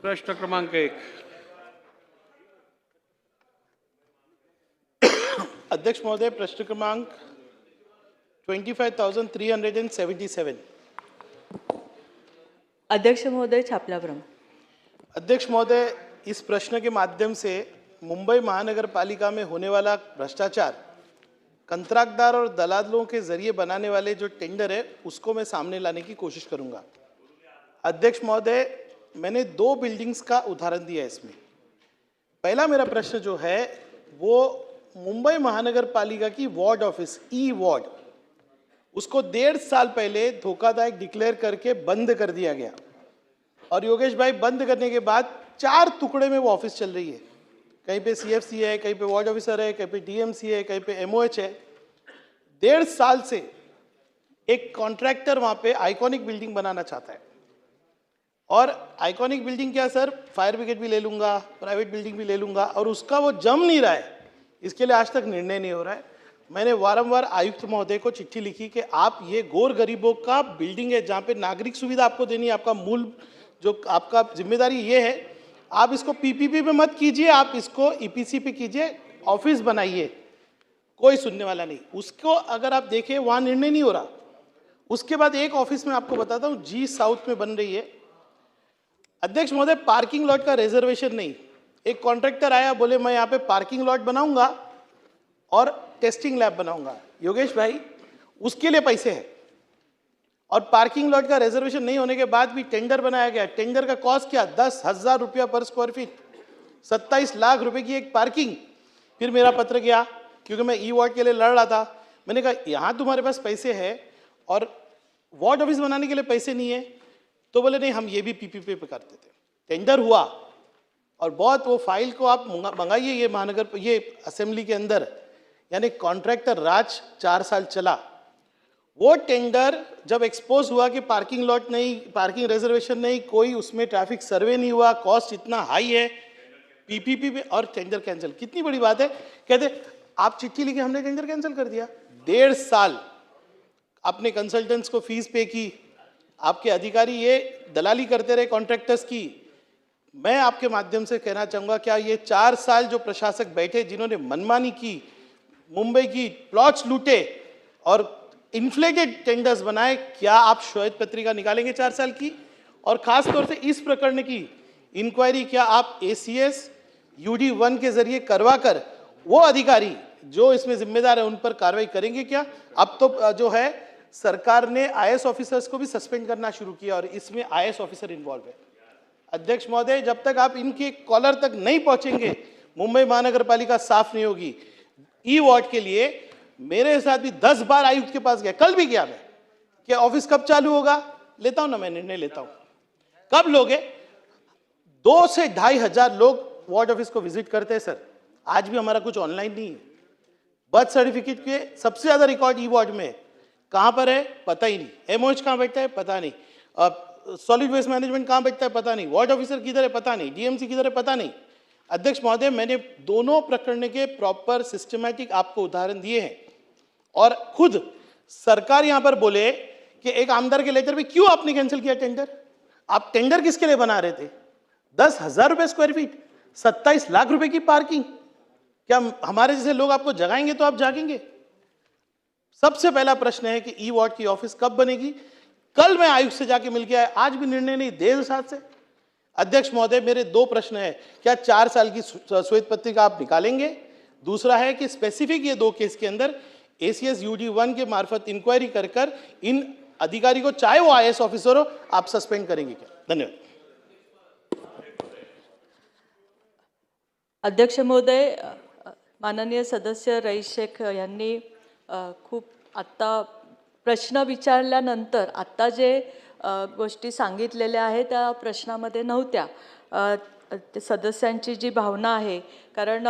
प्रश्न क्रमांक 1. अध्यक्ष महोदय, प्रश्न क्रमांक 25,377. अध्यक्ष महोदय, छापलाप्रम। अध्यक्ष महोदय, इस प्रश्न के माध्यम से मुंबई महानगर पालिका में होने वाला भ्रष्टाचार, कंत्राटदार और दलालों के जरिए बनाने वाले जो टेंडर है उसको मैं सामने लाने की कोशिश करूंगा। अध्यक्ष महोदय, मैंने 2 बिल्डिंग्स का उदाहरण दिया है इसमें। पहला मेरा प्रश्न जो है वो मुंबई महानगर पालिका की वार्ड ऑफिस ई वार्ड, उसको 1.5 साल पहले धोखादायक डिक्लेयर करके बंद कर दिया गया और योगेश भाई बंद करने के बाद 4 टुकड़े में वो ऑफिस चल रही है। कहीं पे सीएफसी है, कहीं पे वार्ड ऑफिसर है, कहीं पे डीएमसी है, कहीं पे एमओएच है। 1.5 साल से एक कॉन्ट्रैक्टर वहां पे आइकॉनिक बिल्डिंग बनाना चाहता है और आइकॉनिक बिल्डिंग क्या सर, फायर ब्रिगेड भी ले लूंगा, प्राइवेट बिल्डिंग भी ले लूंगा और उसका वो जम नहीं रहा है। इसके लिए आज तक निर्णय नहीं हो रहा है। मैंने वारंवार आयुक्त महोदय को चिट्ठी लिखी कि आप ये गौर गरीबों का बिल्डिंग है जहाँ पे नागरिक सुविधा आपको देनी है, आपका मूल जो आपका जिम्मेदारी ये है, आप इसको पीपीपी पे मत कीजिए, आप इसको ईपीसी पे कीजिए, ऑफिस बनाइए। कोई सुनने वाला नहीं। उसको अगर आप देखें वहाँ निर्णय नहीं हो रहा। उसके बाद एक ऑफिस में आपको बताता हूँ जी साउथ में बन रही है। अध्यक्ष महोदय, पार्किंग लॉट का रिजर्वेशन नहीं। एक कॉन्ट्रैक्टर आया, बोले मैं यहाँ पे पार्किंग लॉट बनाऊंगा और टेस्टिंग लैब बनाऊंगा। योगेश भाई, उसके लिए पैसे हैं और पार्किंग लॉट का रिजर्वेशन नहीं होने के बाद भी टेंडर बनाया गया। टेंडर का कॉस्ट क्या, 10,000 रुपया पर स्क्वायर फीट, 27 लाख रुपए की एक पार्किंग। फिर मेरा पत्र गया क्योंकि मैं ई वार्ड के लिए लड़ रहा था। मैंने कहा यहाँ तुम्हारे पास पैसे है और वार्ड ऑफिस बनाने के लिए पैसे नहीं है, तो बोले नहीं हम ये भी पीपीपी पे करते थे। टेंडर हुआ और बहुत वो फाइल को आप मंगाइए ये महानगर ये असेंबली के अंदर, यानी कॉन्ट्रैक्टर राज 4 साल चला। वो टेंडर जब एक्सपोज हुआ कि पार्किंग लॉट नहीं, पार्किंग रिजर्वेशन नहीं, कोई उसमें ट्रैफिक सर्वे नहीं हुआ, कॉस्ट इतना हाई है, पीपीपी पे और टेंडर कैंसिल। कितनी बड़ी बात है। कहते आप चिट्ठी लिखे, हमने टेंडर कैंसिल कर दिया। 1.5 साल अपने कंसल्टेंट्स को फीस पे की, आपके अधिकारी ये दलाली करते रहे कॉन्ट्रैक्टर्स की। मैं आपके माध्यम से कहना चाहूंगा, क्या ये 4 साल जो प्रशासक बैठे जिन्होंने मनमानी की, मुंबई की प्लॉट्स लूटे और इन्फ्लेटेड टेंडर्स बनाए, क्या आप श्वेत पत्रिका निकालेंगे 4 साल की? और खास तौर से इस प्रकरण की इंक्वायरी क्या आप एसीएस यूडी 1 के जरिए करवा कर वो अधिकारी जो इसमें जिम्मेदार है उन पर कार्रवाई करेंगे क्या? अब तो जो है सरकार ने आईएएस ऑफिसर्स को भी सस्पेंड करना शुरू किया और इसमें आईएएस ऑफिसर इन्वॉल्व है। अध्यक्ष महोदय, जब तक आप इनके कॉलर तक नहीं पहुंचेंगे मुंबई महानगर पालिका साफ नहीं होगी। ई वार्ड के लिए मेरे साथ भी 10 बार आयुक्त के पास गया, कल भी गया मैं, कि ऑफिस कब चालू होगा। लेता हूं ना, मैं निर्णय लेता हूं। कब लोगे? 2 से 2.5 हजार लोग वार्ड ऑफिस को विजिट करते हैं सर। आज भी हमारा कुछ ऑनलाइन नहीं है। बर्थ सर्टिफिकेट के सबसे ज्यादा रिकॉर्ड ई वार्ड में कहां पर है पता ही नहीं। एमओएच कहां बैठता है पता नहीं। सॉलिड वेस्ट मैनेजमेंट कहां बैठता है पता नहीं। वार्ड ऑफिसर किधर है पता नहीं। डीएमसी किधर है पता नहीं। अध्यक्ष महोदय, मैंने दोनों प्रकरण के प्रॉपर सिस्टमैटिक आपको उदाहरण दिए हैं और खुद सरकार यहां पर बोले कि एक आमदार के लेटर पे क्यों आपने कैंसिल किया टेंडर? आप टेंडर किसके लिए बना रहे थे? 10,000 रुपए स्क्वायर फीट, 27 लाख रुपए की पार्किंग। क्या हमारे जैसे लोग आपको जगाएंगे तो आप जागेंगे? सबसे पहला प्रश्न है कि ई वार्ड की ऑफिस कब बनेगी? कल मैं आयुक्त से जाके मिल के आया, आज भी निर्णय नहीं, देर साथ से। अध्यक्ष महोदय, मेरे 2 प्रश्न है, क्या 4 साल की श्वेत पत्रिका आप निकालेंगे? दूसरा है कि स्पेसिफिक ये 2 केस के अंदर एसीएस यूडी 1 के मार्फत इंक्वायरी कर इन अधिकारी को, चाहे वो आईएएस ऑफिसर हो, आप सस्पेंड करेंगे क्या? धन्यवाद। अध्यक्ष महोदय, माननीय सदस्य रईस शेख यांनी खूप आत्ता प्रश्न विचारल्यानंतर आत्ता जे गोष्टी सांगितलेल्या आहेत त्या प्रश्नामध्ये नव्हत्या। सदस्यांची जी भावना आहे, कारण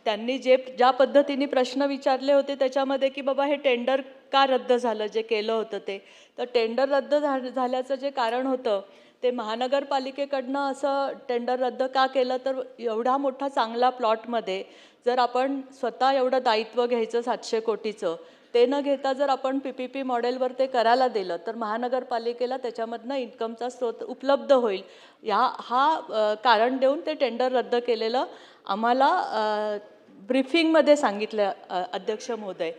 त्यांनी ज्या पद्धतीने प्रश्न विचारले होते त्याच्यामध्ये की बाबा हे टेंडर का रद्द झालं, जे केलं होतं ते, तर टेंडर रद्द झाल्याचं जे कारण होतं ते महानगरपालिकेकडनं असं टेंडर रद्द का केलं, तर एवढा मोठा चांगला प्लॉटमध्ये जर आपण स्वतः एवढं दायित्व घ्यायचं 700 कोटीचं, ते न घेता जर आपण PPP मॉडेलवर ते करायला दिलं तर महानगरपालिकेला त्याच्यामधनं इन्कमचा स्रोत उपलब्ध होईल. कारण देऊन ते टेंडर रद्द केलेलं आम्हाला ब्रीफिंगमध्ये सांगितलं अध्यक्ष महोदय.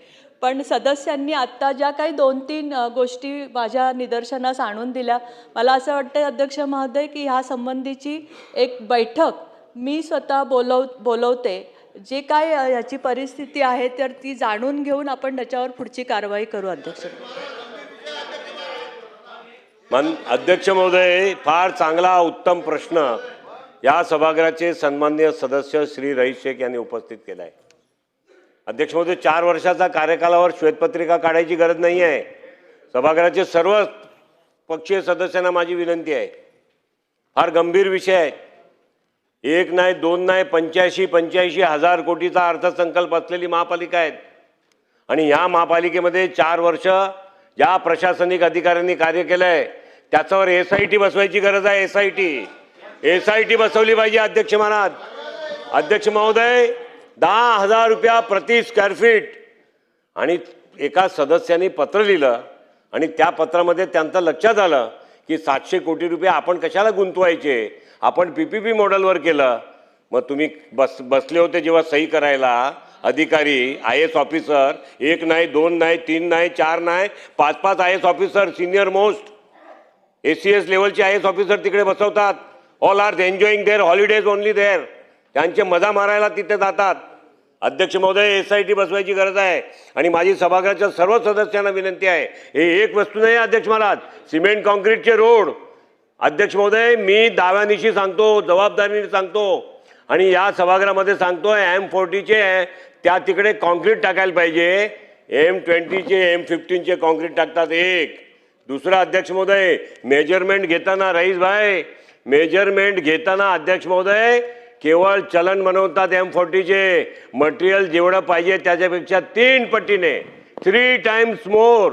पण सदस्यांनी आत्ता ज्या काही 2-3 गोष्टी माझ्या निदर्शनास आणून दिल्या, मला असं वाटतं अध्यक्ष महोदय की ह्या संबंधीची एक बैठक मी स्वतः बोलवते. जे काय ह्याची परिस्थिती आहे तर ती जाणून घेऊन आपण त्याच्यावर पुढची कारवाई करू अध्यक्ष. अध्यक्ष महोदय, फार चांगला उत्तम प्रश्न या सभागृहाचे सन्माननीय सदस्य श्री रईस शेख यांनी उपस्थित केला आहे. अध्यक्ष महोदय, 4 वर्षाचा कार्यकालावर श्वेतपत्रिका काढायची गरज नाही आहे. सभागृहाचे सर्व पक्षीय सदस्यांना माझी विनंती आहे. फार गंभीर विषय आहे. 1 नाही 2 नाही 85 हजार कोटीचा अर्थसंकल्प असलेली महापालिका आहेत आणि या महापालिकेमध्ये 4 वर्ष ज्या प्रशासनिक अधिकाऱ्यांनी कार्य केलंय त्याच्यावर SIT बसवायची गरज आहे. SIT बसवली पाहिजे. अध्यक्ष महाराज, अध्यक्ष महोदय, 10,000 रुपया प्रति स्क्वेअर फीट आणि एका सदस्यांनी पत्र लिहिलं आणि त्या पत्रामध्ये त्यांचं लक्षात आलं की 700 कोटी रुपये आपण कशाला गुंतवायचे, आपण PPP मॉडेलवर केलं. मग तुम्ही बसले होते जेव्हा सही करायला अधिकारी IAS ऑफिसर, 1 नाही 2 नाही 3 नाही 4 नाही 5 IAS officer, senior most ACS लेवलचे IAS ऑफिसर तिकडे बसवतात. All are enjoying their holidays only there. त्यांचे मजा मारायला तिथे जातात. अध्यक्ष महोदय, SIT बसवायची गरज आहे आणि माझी सभागृहाच्या सर्व सदस्यांना विनंती आहे. हे एक वस्तू नाही अध्यक्ष महाराज, सिमेंट कॉन्क्रीटचे रोड. अध्यक्ष महोदय, मी दाव्यानिशी सांगतो, जबाबदारीने सांगतो आणि या सभागृहामध्ये सांगतोय, M40चे त्या तिकडे कॉन्क्रीट टाकायला पाहिजे. M20चे M15चे कॉन्क्रीट टाकतात. एक दुसरा अध्यक्ष महोदय, मेजरमेंट घेताना रईस भाई, मेजरमेंट घेताना अध्यक्ष महोदय केवळ चलन बनवतात. M40चे मटेरियल जेवढं पाहिजे त्याच्यापेक्षा 3 पटीने 3 टाइम्स मोर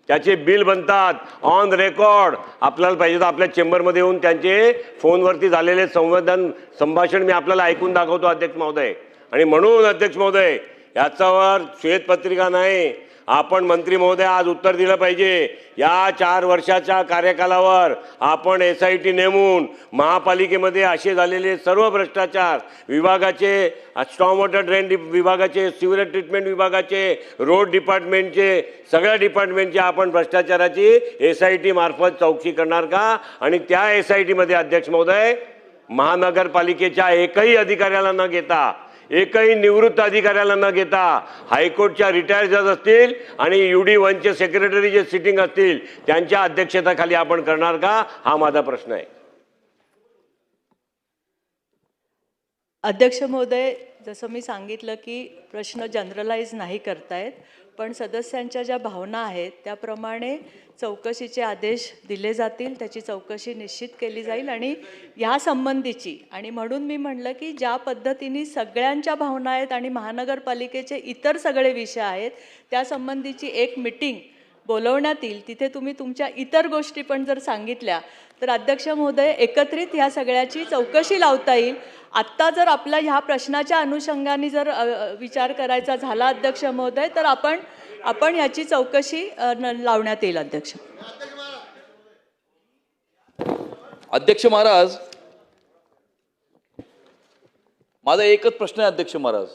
त्याचे बिल बनतात. ऑन रेकॉर्ड आपल्याला पाहिजे तर आपल्या चेंबरमध्ये येऊन त्यांचे फोनवरती झालेले संभाषण मी आपल्याला ऐकून दाखवतो अध्यक्ष महोदय. आणि म्हणून अध्यक्ष महोदय, याच्यावर श्वेतपत्रिका नाही, आपण मंत्री महोदय आज उत्तर दिलं पाहिजे. या 4 वर्षाच्या कार्यकालावर आपण SIT नेमून महापालिकेमध्ये असे झालेले सर्व भ्रष्टाचार विभागाचे, स्टॉर्म वॉटर ड्रेन विभागाचे, सिवेज ट्रीटमेंट विभागाचे, रोड डिपार्टमेंटचे, सगळ्या डिपार्टमेंटचे आपण भ्रष्टाचाराची SIT मार्फत चौकशी करणार का? आणि त्या SIT मध्ये अध्यक्ष महोदय महानगरपालिकेच्या एकही अधिकाऱ्याला न घेता, एकही निवृत्त अधिकाऱ्याला न घेता, हायकोर्टच्या रिटायर जज असतील आणि UD1चे सेक्रेटरी जे सिटिंग असतील त्यांच्या अध्यक्षतेखाली आपण करणार का? हा माझा प्रश्न आहे. अध्यक्ष महोदय, जसं मी सांगितलं की प्रश्न जनरलाइज नाही करतायत, पण सदस्यांच्या ज्या भावना आहेत त्याप्रमाणे चौकशीचे आदेश दिले जातील, त्याची चौकशी निश्चित केली जाईल आणि ह्या संबंधीची. आणि म्हणून मी म्हणलं की ज्या पद्धतीने सगळ्यांच्या भावना आहेत आणि महानगरपालिकेचे इतर सगळे विषय आहेत त्या संबंधीची एक मीटिंग बोलवण्यात येईल. तिथे तुम्ही तुमच्या इतर गोष्टी पण जर सांगितल्या तर अध्यक्ष महोदय एकत्रित ह्या सगळ्याची चौकशी लावता येईल. आत्ता जर आपल्या ह्या प्रश्नाच्या अनुषंगाने जर विचार करायचा झाला अध्यक्ष महोदय तर आपण ह्याची चौकशी लावण्यात येईल. अध्यक्ष महाराज, माझा एकच प्रश्न आहे अध्यक्ष महाराज,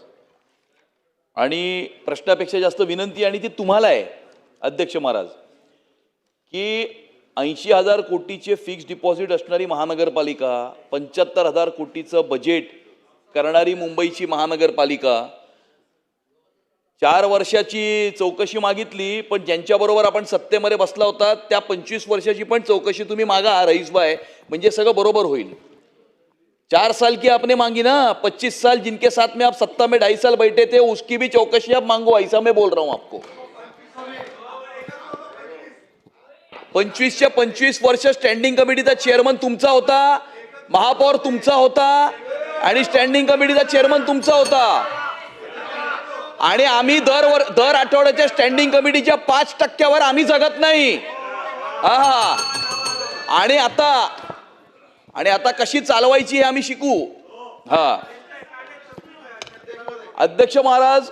आणि प्रश्नापेक्षा जास्त विनंती आणि ती तुम्हाला आहे अध्यक्ष महाराज, की 80,000 कोटीचे फिक्स डिपॉझिट असणारी महानगरपालिका, 75,000 कोटीचं बजेट करणारी मुंबईची महानगरपालिका, 4 वर्षाची चौकशी मागितली, पण ज्यांच्याबरोबर आपण सत्तेमध्ये बसला होता त्या 25 वर्षाची पण चौकशी तुम्ही मागा रईसभाई, म्हणजे सगळं बरोबर होईल. 4 साल की आपने मांगी ना, 25 साल जिनके साथ में आप सत्ता में 2.5 साल बैठे थे उसकी भी चौकशी आप मांगो, ऐसा मैं बोल रहा हूं आपको. 25च्या 25 वर्ष स्टँडिंग कमिटीचा चेअरमन तुमचा होता, महापौर तुमचा होता आणि स्टँडिंग कमिटीचा चेअरमन तुमचा होता. आणि आम्ही दर आठवड्याच्या स्टँडिंग कमिटीच्या 5% आम्ही जगत नाही. हा, आणि आता कशी चालवायची हे आम्ही शिकू. हा, अध्यक्ष महाराज,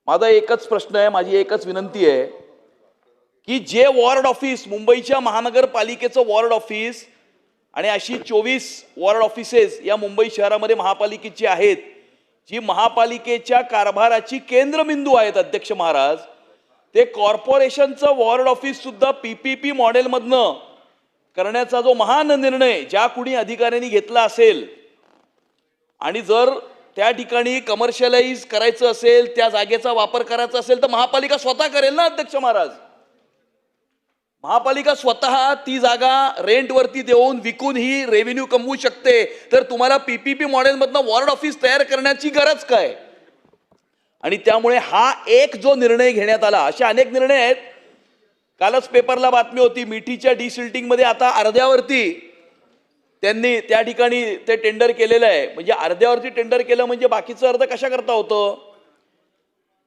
माझा एकच प्रश्न आहे, माझी एकच विनंती आहे की जे वॉर्ड ऑफिस, मुंबईच्या महानगरपालिकेचं वॉर्ड ऑफिस आणि अशी 24 वॉर्ड ऑफिसेस या मुंबई शहरामध्ये महापालिकेची आहेत, जी महापालिकेच्या कारभाराची केंद्रबिंदू आहेत अध्यक्ष महाराज, ते कॉर्पोरेशनचं वॉर्ड ऑफिस सुद्धा PPP मॉडेलमधनं करण्याचा जो महान निर्णय ज्या कुणी अधिकाऱ्यांनी घेतला असेल आणि जर त्या ठिकाणी कमर्शियलाइज करायचं असेल, त्या जागेचा वापर करायचा असेल तर महापालिका स्वतः करेल ना अध्यक्ष महाराज. महापालिका स्वतः ती जागा रेंटवरती देऊन विकून ही रेव्हेन्यू कमवू शकते. तर तुम्हाला PPP मॉडेलमधनं वॉर्ड ऑफिस तयार करण्याची गरज काय? आणि त्यामुळे हा एक जो निर्णय घेण्यात आला, असे अनेक निर्णय आहेत. कालच पेपरला बातमी होती, मिठीच्या डिसिल्टिंग मध्ये आता अर्ध्यावरती त्यांनी त्या ठिकाणी ते टेंडर केलेलं आहे. म्हणजे अर्ध्यावरती टेंडर केलं म्हणजे बाकीचं अर्ध कशा करता होतं.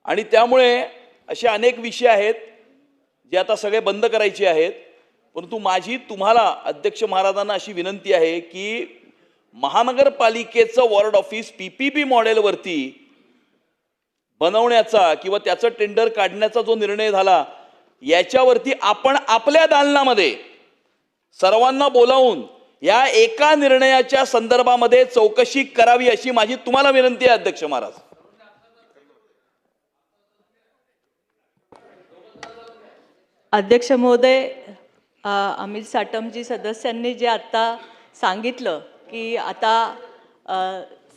आणि त्यामुळे असे अनेक विषय आहेत जे आता सगळे बंद करायचे आहेत. परंतु माझी तुम्हाला अध्यक्ष महाराजांना अशी विनंती आहे की महानगरपालिकेचं वॉर्ड ऑफिस PPP मॉडेलवरती बनवण्याचा किंवा त्याचं टेंडर काढण्याचा जो निर्णय झाला, याच्यावरती आपण आपल्या दालनामध्ये सर्वांना बोलावून या एका निर्णयाच्या संदर्भामध्ये चौकशी करावी अशी माझी तुम्हाला विनंती आहे अध्यक्ष महाराज. अध्यक्ष महोदय, अमित साटमजी सदस्यांनी जे आता सांगितलं की आता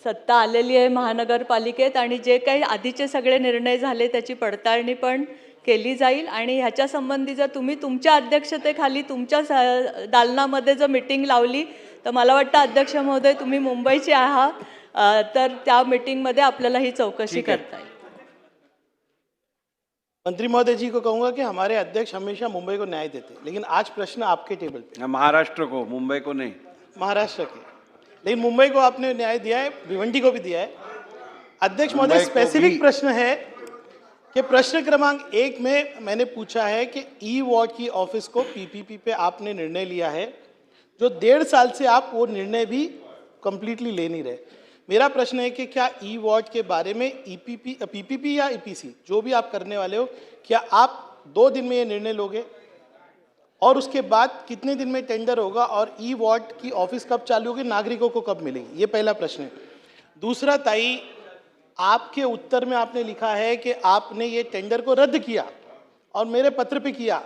सत्ता आलेली आहे महानगरपालिकेत आणि जे काही आधीचे सगळे निर्णय झाले त्याची पडताळणी पण केली जाईल आणि ह्याच्या संबंधी जर तुम्ही तुमच्या अध्यक्षतेखाली तुमच्या दालनामध्ये जर मीटिंग लावली तर मला वाटतं अध्यक्ष महोदय तुम्ही मुंबईचे आहात, तर त्या मीटिंगमध्ये आपल्याला ही चौकशी करता येईल. मंत्री महोदय जी को कहूंगा कि हमारे अध्यक्ष हमेशा मुंबई को न्याय देते, लेकिन आज प्रश्न आपके टेबल पे. महाराष्ट्र को, मुंबई को नहीं. महाराष्ट्र के, लेकिन मुंबई को आपने न्याय दिया है, भिवंडी को भी दिया है. अध्यक्ष महोदय, स्पेसिफिक प्रश्न है कि प्रश्न क्रमांक 1 में मैंने पूछा है कि ई वार्ड की ऑफिस को PPP पे आपने निर्णय लिया है, जो 1.5 साल से आप वो निर्णय भी कंप्लीटली ले नहीं रहे. मेरा प्रश्न है कि क्या ई वार्ड के बारे में PPP या EPC जो भी आप करने वाले हो, क्या आप 2 दिन में ये निर्णय लोगे और उसके बाद कितने दिन में टेंडर होगा और ई वार्ड की ऑफिस कब चालू होगी, नागरिकों को कब मिलेगी? ये पहला प्रश्न है. दूसरा, ताई, आपके उत्तर में आपने लिखा है कि आपने ये टेंडर को रद्द किया और मेरे पत्र पे किया.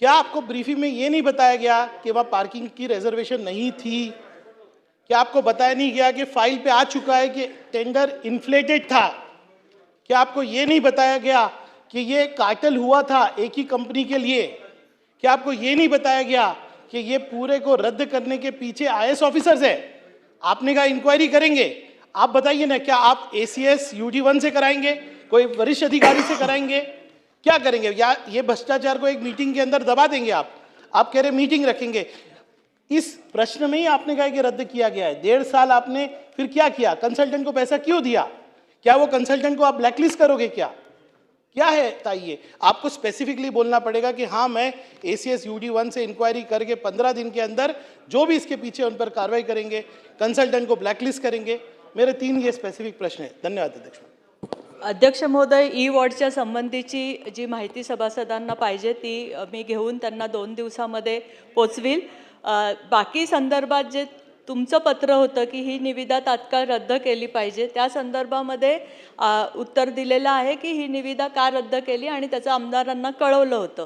क्या आपको ब्रीफिंग में ये नहीं बताया गया कि वहाँ पार्किंग की रिजर्वेशन नहीं थी? क्या आपको बताया नहीं गया कि फाइल पे आ चुका है कि टेंडर इन्फ्लेटेड था? क्या आपको ये नहीं बताया गया कि ये कार्टेल हुआ था एक ही कंपनी के लिए? क्या आपको ये नहीं बताया गया कि ये पूरे को रद्द करने के पीछे IAS ऑफिसर्स है? आपने कहा इंक्वायरी करेंगे. आप बताइए ना, क्या आप ACS UD1 से कराएंगे, कोई वरिष्ठ अधिकारी से कराएंगे, क्या करेंगे? या ये भ्रष्टाचार को एक मीटिंग के अंदर दबा देंगे? आप कह रहे मीटिंग रखेंगे. इस प्रश्न में ही आपने कहा कि रद्द किया गया है. 1.5 साल आपने फिर क्या किया? कंसल्टेंट को पैसा क्यों दिया? क्या वो कंसल्टेंट को आप ब्लैकलिस्ट करोगे? क्या है ताइए? आपको स्पेसिफिकली बोलना पड़ेगा कि हाँ, मैं ACS UD1 से इंक्वायरी करके 15 दिन के अंदर जो भी इसके पीछे उन पर कार्रवाई करेंगे, कंसल्टेंट को ब्लॅकलिस्ट करेंगे. मेरे 3 ये स्पेसिफिक प्रश्न है. धन्यवाद अध्यक्ष. अध्यक्ष महोदय, ई वॉर्डच्या संबंधीची जी माहिती सभासदांना पाहिजे ती मी घेऊन त्यांना 2 दिवसामध्ये पोचवील. बाकी संदर्भात जे तुमचं पत्र होतं की ही निविदा तात्काळ रद्द केली पाहिजे, त्या संदर्भामध्ये उत्तर दिलेलं आहे की ही निविदा का रद्द केली आणि त्याचं आमदारांना कळवलं होतं.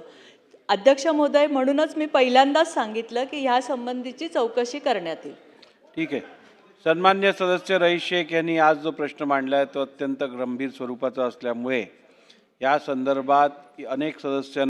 अध्यक्ष महोदय, म्हणूनच मी पहिल्यांदाच सांगितलं की ह्या संबंधीची चौकशी करण्यात येईल. ठीक आहे. सन्मान्य सदस्य रईस शेख यांनी आज जो प्रश्न मांडला आहे तो अत्यंत गंभीर स्वरूपाचा असल्यामुळे या संदर्भात अनेक सदस्यांना